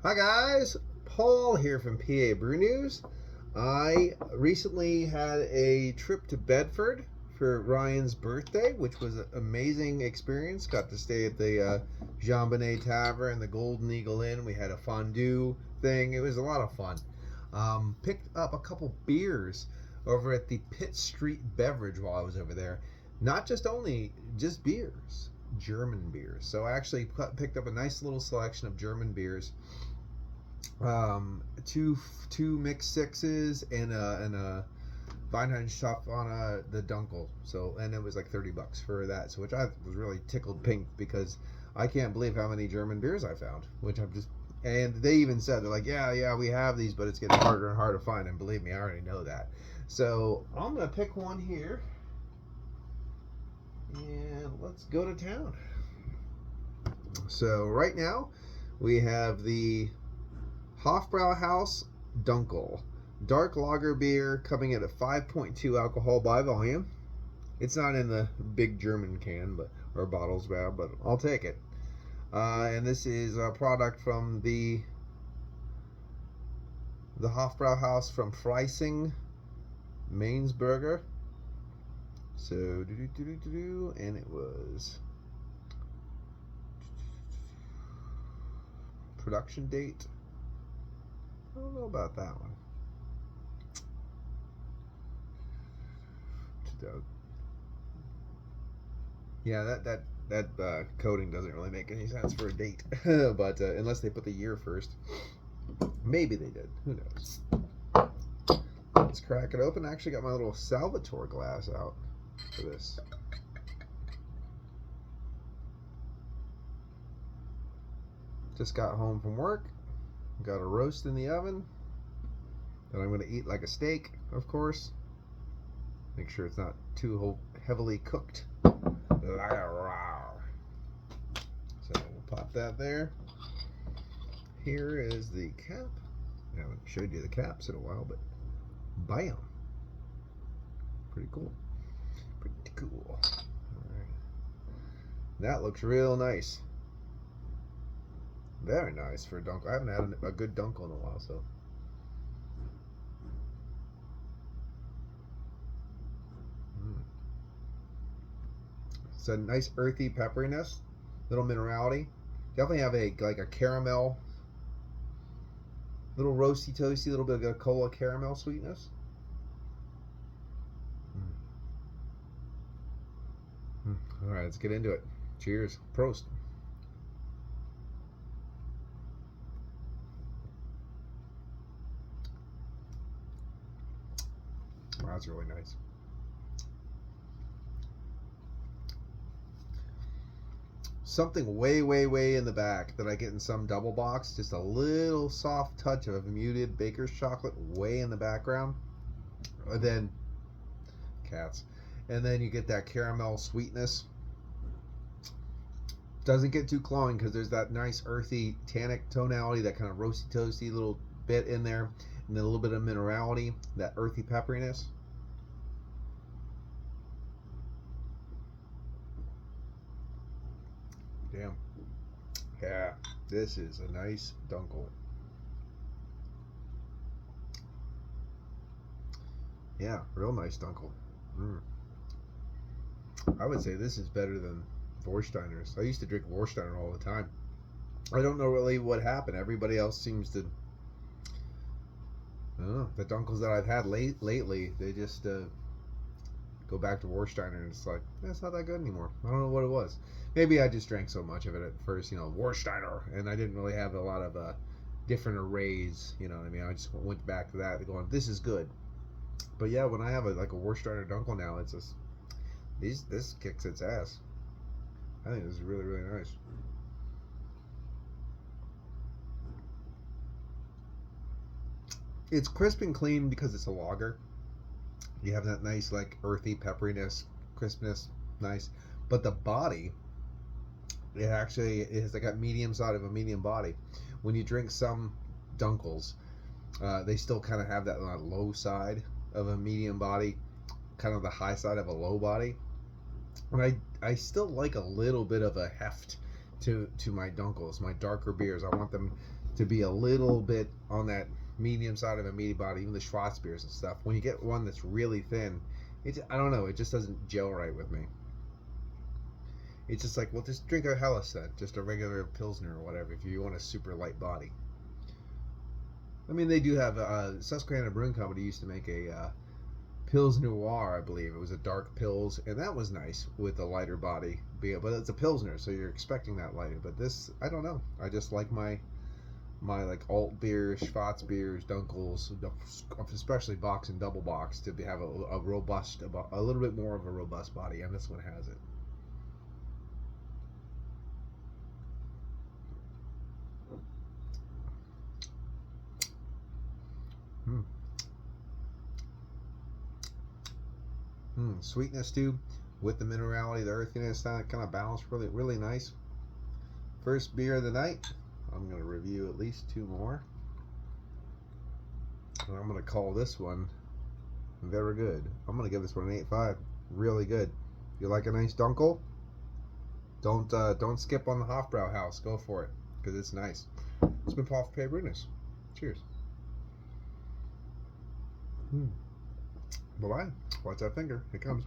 Hi guys, Paul here from PABrewNews. I recently had a trip to Bedford for Ryan's birthday, which was an amazing experience. Got to stay at the Jean Bonnet Tavern, the Golden Eagle Inn. We had a fondue thing. It was a lot of fun. Picked up a couple beers over at the Pitt Street Beverage while I was over there. Not just beers, German beers. So I actually picked up a nice little selection of German beers, two mixed sixes and a Weinheitshof on the Dunkle. So, and it was like $30 for that. So, which I was really tickled pink because I can't believe how many German beers I found. Which I'm just, and they even said, they're like, yeah, we have these, but it's getting harder and harder to find. And believe me, I already know that. So I'm gonna pick one here, and let's go to town. So right now we have the Hofbrauhaus Dunkle dark lager beer coming at a 5.2 alcohol by volume. It's not in the big German can, or bottles, but I'll take it. And this is a product from the Hofbrauhaus from Freising, Mainzburger. So and it was production date. I don't know about that one. Yeah, that coding doesn't really make any sense for a date, but unless they put the year first, maybe they did. Who knows? Let's crack it open. I actually got my little Salvatore glass out for this. Just got home from work. Got a roast in the oven that I'm going to eat like a steak, of course. Make sure it's not too heavily cooked. So we'll pop that there. Here is the cap. I haven't showed you the caps in a while, but bam. Pretty cool. Pretty cool. All right. That looks real nice. Very nice for a Dunkle. I haven't had a good Dunkle in a while, so. It's a nice earthy pepperiness, little minerality. Definitely have a caramel, little roasty toasty, little bit of a cola caramel sweetness. All right, let's get into it. Cheers. Prost. Wow, that's really nice. Something way in the back that I get in some double box, just a little soft touch of muted baker's chocolate way in the background. And then cats. And then you get that caramel sweetness. Doesn't get too cloying because there's that nice earthy tannic tonality, that kind of roasty toasty little bit in there, and then a little bit of minerality, that earthy pepperiness. Damn. Yeah, this is a nice Dunkle. Yeah, real nice Dunkle. I would say this is better than Vorsteiners. I used to drink Vorsteiner all the time. I don't know really what happened. Everybody else seems to. I don't know. The Dunkles that I've had lately, they just go back to Warsteiner, and it's like, it's not that good anymore. I don't know what it was. Maybe I just drank so much of it at first, Warsteiner, and I didn't really have a lot of different arrays, you know what I mean? I just went back to that, going, this is good. But yeah, when I have a Warsteiner Dunkle now, it's just, this kicks its ass. I think this is really nice. It's crisp and clean because it's a lager. You have that nice earthy pepperiness, crispness, nice. But the body, it has like a medium side of a medium body. When you drink some Dunkles, they still kind of have that low side of a medium body, kind of the high side of a low body. And I still like a little bit of a heft to my Dunkles, my darker beers. I want them to be a little bit on that medium side of a meaty body, even the Schwarz beers and stuff. When you get one that's really thin, I don't know, it just doesn't gel right with me. It's just like, well, just drink a Helles then, just a regular Pilsner or whatever, if you want a super light body. I mean, they do have, Susquehanna Brewing Company used to make a Pils Noir, I believe. It was a dark Pils, and that was nice with a lighter body. But it's a Pilsner, so you're expecting that lighter. But this, I don't know. I just like my like alt beers, Schwarz beers, Dunkles, especially box and double box, to have a robust, a little bit more of a robust body, and this one has it. Sweetness too, with the minerality, the earthiness, that kind of balance, really, really nice. First beer of the night. I'm going to review at least 2 more. And I'm going to call this one very good. I'm going to give this one an 8.5. Really good. You like a nice Dunkle? Don't skip on the Hofbrauhaus. Go for it, because it's nice. It's been Paul for PABrewNews. Cheers. Bye-bye. Watch that finger. Here it comes.